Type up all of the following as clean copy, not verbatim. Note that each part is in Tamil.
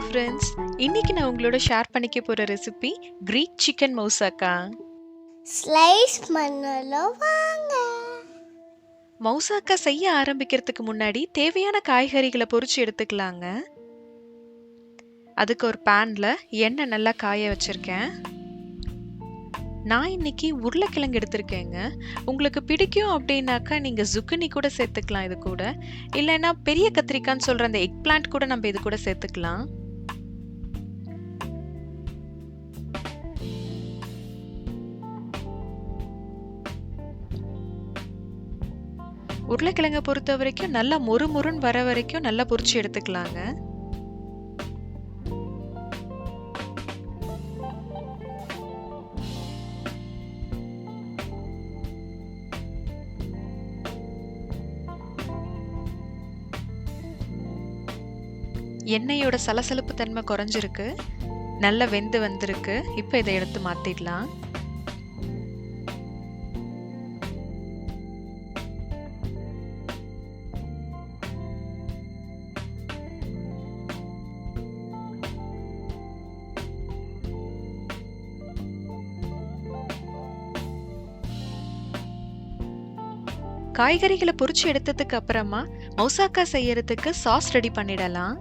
ஃப்ரெண்ட்ஸ், இன்னைக்கு நான் உங்களோட ஷேர் பண்ணிக்க போற ரெசிபி கிரீக் சிக்கன் மௌசாக்கா. ஸ்லைஸ் பண்ணலாம் வாங்க. மௌசாக்கா செய்ய ஆரம்பிக்கிறதுக்கு முன்னாடி தேவையான காய்கறிகளை பொரிச்சு எடுத்துக்கலாங்க. அதுக்கு ஒரு பேன்ல எண்ணெய் நல்லா காய வச்சிருக்கேன். நான் இன்னைக்கு உருளைக்கிழங்கு எடுத்திருக்கேங்க. உங்களுக்கு பிடிக்கும் அப்படின்னாக்கா நீங்க zucchini கூட சேர்த்துக்கலாம் இது கூட. இல்லைன்னா பெரிய கத்திரிக்கான்னு சொல்ற அந்த எக் பிளான்ட் கூட நம்ம இது கூட சேர்த்துக்கலாம். உருளைக்கிழங்கை பொறுத்த வரைக்கும் நல்லா மொறுமொறுன்னு வர வரைக்கும் நல்லா பொரிச்சு எடுத்துக்கலாங்க. எண்ணெயோட சலசலப்பு தன்மை குறைஞ்சிருக்கு, நல்லா வெந்து வந்திருக்கு. இப்போ இதை எடுத்து மாத்திடலாம். காய்கறிகளை பொரிச்சு எடுத்ததுக்கு அப்புறமா மௌசாக்கா செய்யறதுக்கு சாஸ் ரெடி பண்ணிடலாம்.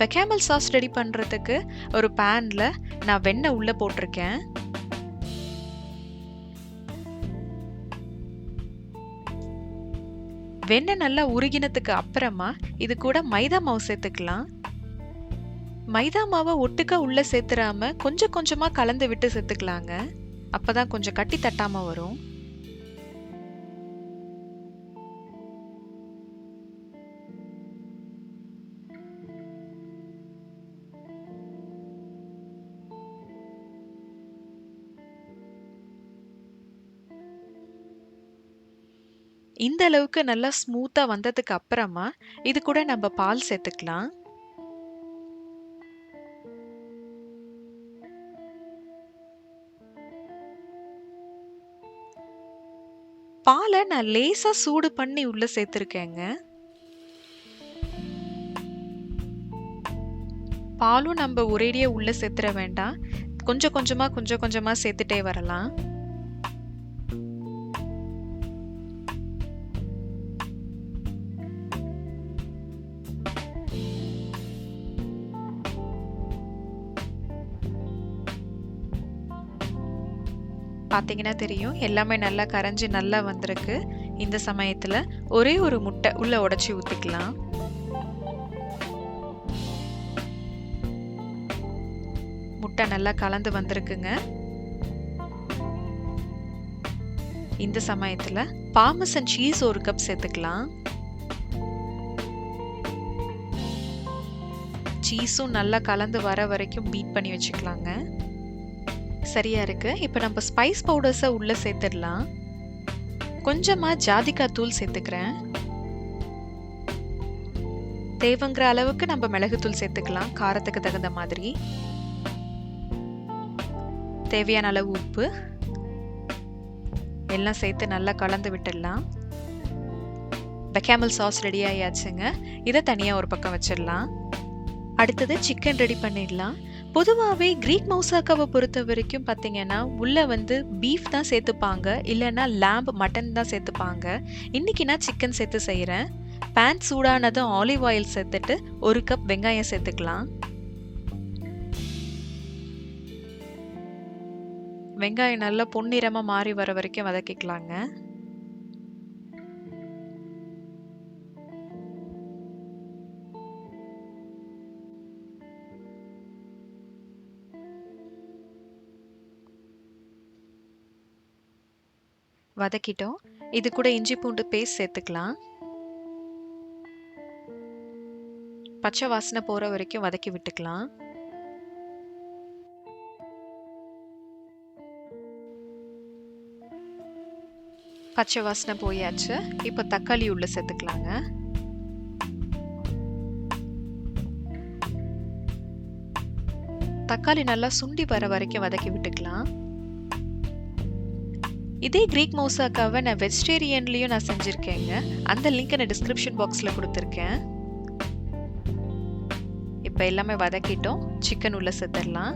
பெக்காமல் சாஸ் ரெடி பண்றதுக்கு ஒரு பேன்ல நான் வெண்ணெய் உள்ள போட்டிருக்கேன். வெண்ணெய் நல்லா உருகினதுக்கு அப்புறமா இது கூட மைதா மாவு சேர்த்துக்கலாம். மைதா மாவை ஒட்டுக்கா உள்ள சேர்த்துறாம கொஞ்சம் கொஞ்சமா கலந்து விட்டு சேர்த்துக்கலாங்க. அப்பதான் கொஞ்சம் கட்டி தட்டாம வரும். இந்த அளவுக்கு நல்லா ஸ்மூத்தா வந்ததுக்கு அப்புறமா இது கூட நம்ம பால் சேர்த்துக்கலாம். பாலை நான் லேசா சூடு பண்ணி உள்ள சேர்த்திருக்கேங்க. பாலும் நம்ம ஒரேடியா உள்ள சேர்த்துற வேண்டாம், கொஞ்சம் கொஞ்சமா சேர்த்துட்டே வரலாம். பார்த்தீங்கன்னா தெரியும், எல்லாமே நல்லா கரைஞ்சி நல்லா வந்திருக்கு. இந்த சமயத்துல ஒரே ஒரு முட்டை உள்ள உடைச்சி ஊத்திக்கலாம். முட்டை நல்லா கலந்து வந்திருக்குங்க. இந்த சமயத்துல பார்மசன் சீஸ் ஒரு கப் சேர்த்துக்கலாம். சீஸும் நல்லா கலந்து வர வரைக்கும் பீட் பண்ணி வச்சுக்கலாங்க. சரியா இருக்கு. இப்போ நம்ம ஸ்பைஸ் பவுடர்ஸை உள்ள சேர்த்துடலாம். கொஞ்சமா ஜாதிக்காய் தூள் சேர்த்துக்கிறேன். தேவைங்கிற அளவுக்கு நம்ம மிளகுத்தூள் சேர்த்துக்கலாம், காரத்துக்கு தகுந்த மாதிரி. தேவையான அளவு உப்பு எல்லாம் சேர்த்து நல்லா கலந்து விட்டுடலாம். பெக்காமல் சாஸ் ரெடி ஆயாச்சுங்க. இதை தனியா ஒரு பக்கம் வச்சிடலாம். அடுத்தது சிக்கன் ரெடி பண்ணிடலாம். பொதுவாகவே கிரீக் மௌசாக்காவை பொறுத்த வரைக்கும் பார்த்தீங்கன்னா உள்ள பீஃப் தான் சேர்த்துப்பாங்க, இல்லைன்னா லேம்ப் மட்டன் தான் சேர்த்துப்பாங்க. இன்னைக்கு நான் சிக்கன் சேர்த்து செய்கிறேன். பேன் சூடானதும் ஆலிவ் ஆயில் சேர்த்துட்டு ஒரு கப் வெங்காயம் சேர்த்துக்கலாம். வெங்காயம் நல்லா பொன்னிறமாக மாறி வர வரைக்கும் வதக்கிக்கலாங்க. வதக்கிட்டோம். இது கூட இஞ்சி பூண்டு பேஸ்ட் சேர்த்துக்கலாம். பச்சை வாசனை போற வரைக்கும் வதக்கி விட்டுக்கலாம். பச்சை வாசனை போயாச்சு. இப்போ தக்காளி உள்ள சேர்த்துக்கலாங்க. தக்காளி நல்லா சுண்டி வர வரைக்கும் வதக்கி விட்டுக்கலாம். இதே கிரீக் மௌசாக்காவை நான் வெஜிடேரியன்லேயும் நான் செஞ்சுருக்கேங்க. அந்த லிங்க்கை நான் டிஸ்கிரிப்ஷன் பாக்ஸில் கொடுத்துருக்கேன். இப்போ எல்லாமே வதக்கிட்டோம். சிக்கன் உள்ள சேர்த்துடலாம்.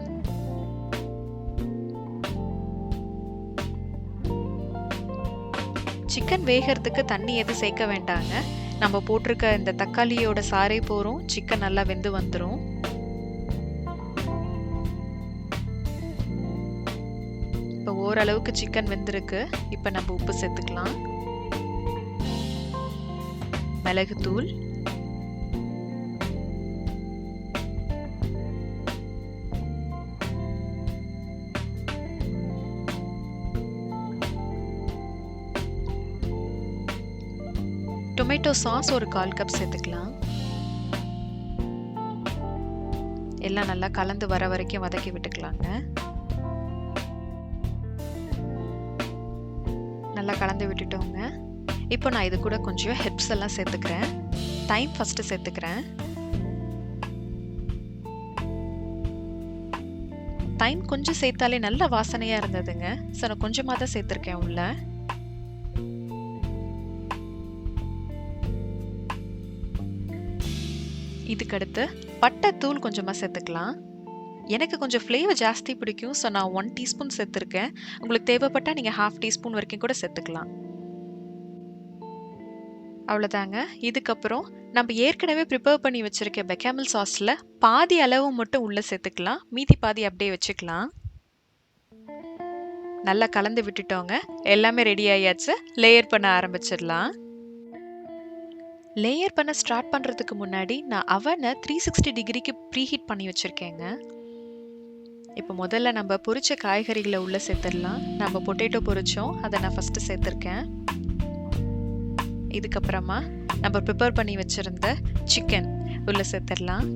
சிக்கன் வேகிறதுக்கு தண்ணி எதுவும் சேர்க்க வேண்டாங்க. நம்ம போட்டிருக்க இந்த தக்காளியோட சாறை போறோம், சிக்கன் நல்லா வெந்து வந்துடும். இப்போ ஓரளவுக்கு சிக்கன் வெந்திருக்கு. இப்போ நம்ம உப்பு சேர்த்துக்கலாம், மிளகுத்தூள், டொமேட்டோ சாஸ் ஒரு 1/4 கப் சேர்த்துக்கலாம். எல்லாம் நல்லா கலந்து வர வரைக்கும் வதக்கி விட்டுக்கலாங்க. நல்லா கலந்து விட்டுட்டோங்க. இப்போ நான் இது கூட கொஞ்சம் ஹெர்ப்ஸ் எல்லாம் சேர்த்துக்கிறேன். தைம் ஃபர்ஸ்ட் சேர்த்துக்கிறேன். தைம் கொஞ்சம் சேர்த்தாலே நல்ல வாசனையா இருந்ததுங்க. ஸோ நான் கொஞ்சமாக தான் சேர்த்துருக்கேன் உள்ள. இதுக்கடுத்து பட்டை தூள் கொஞ்சமாக சேர்த்துக்கலாம். எனக்கு கொஞ்சம் ஃப்ளேவர் ஜாஸ்தி பிடிக்கும். ஸோ நான் 1 டீஸ்பூன் சேர்த்துருக்கேன். உங்களுக்கு தேவைப்பட்டால் நீங்கள் 1/2 டீஸ்பூன் வரைக்கும் கூட சேர்த்துக்கலாம். அவ்வளோதாங்க. இதுக்கப்புறம் நம்ம ஏற்கனவே ப்ரிப்பேர் பண்ணி வச்சுருக்க பெக்காமல் சாஸில் பாதி அளவு மட்டும் உள்ளே சேர்த்துக்கலாம். மீதி பாதி அப்படியே வச்சுக்கலாம். நல்லா கலந்து விட்டுட்டோங்க. எல்லாமே ரெடி ஆயாச்சு. லேயர் பண்ண ஆரம்பிச்சிடலாம். லேயர் பண்ண ஸ்டார்ட் பண்ணுறதுக்கு முன்னாடி நான் அவனை 360 டிகிரிக்கு ப்ரீஹீட் பண்ணி வச்சுருக்கேங்க. இப்போ முதல்ல நம்ம பொரிச்ச காய்கறிகளை உள்ளே சேர்த்துடலாம். நம்ம பொட்டேட்டோ பொரிச்சோம், அதை நான் ஃபஸ்ட்டு சேர்த்துருக்கேன். இதுக்கப்புறமா நம்ம ப்ரிப்பேர் பண்ணி வச்சுருந்த சிக்கன் உள்ளே சேர்த்துடலாம்.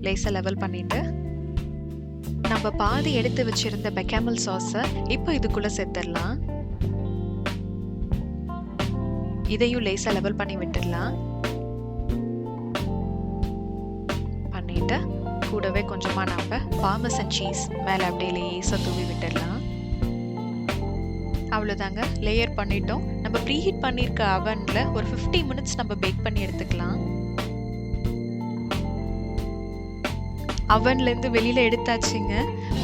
லேசாக லெவல் பண்ணிவிட்டு நம்ம பாதி எடுத்து வச்சுருந்த பெக்காமல் சாஸை இப்போ இதுக்குள்ளே சேர்த்துடலாம். இதையும் லேசா லெவல் பண்ணி விட்டுடலாம். பண்ணிட்டு கூடவே கொஞ்சமா நம்ம பார்மசன் சீஸ் மேல அப்படியே லேசா தூவி விட்டுடலாம். அவ்வளோதாங்க, லேயர் பண்ணிட்டோம். நம்ம ப்ரீஹீட் பண்ணியிருக்க அவன்ல ஒரு 50 மினிட்ஸ் நம்ம பேக் பண்ணி எடுத்துக்கலாம். அவன்லேருந்து வெளியில எடுத்தாச்சுங்க.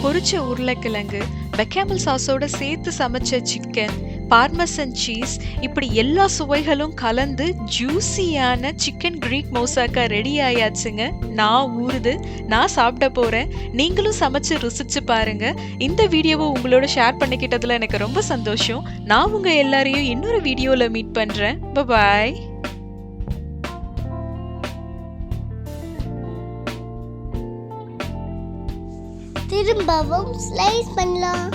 பொரிச்ச உருளைக்கிழங்கு, பெக்காமல் சாஸோட சேர்த்து சமைச்ச சிக்கன், பார்மசன் சீஸ், இப்படி எல்லா சுவைகளும் கலந்து ஜூசியான சிக்கன் கிரீக் மௌசாக்கா ரெடி ஆயாச்சுங்க. நான் ஊறுது, நான் சாப்பிட போறேன். நீங்களும் சமைச்சு ருசிச்சு பாருங்க. இந்த வீடியோவை உங்களோட ஷேர் பண்ணிக்கிட்டதுல எனக்கு ரொம்ப சந்தோஷம். நான் உங்க எல்லாரையும் இன்னொரு வீடியோல மீட் பண்றேன். பாய். திரும்பவும் ஸ்லைஸ் பண்ணலாம்.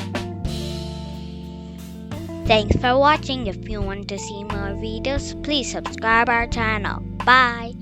Thanks for watching. If you want to see more videos, please subscribe our channel. Bye.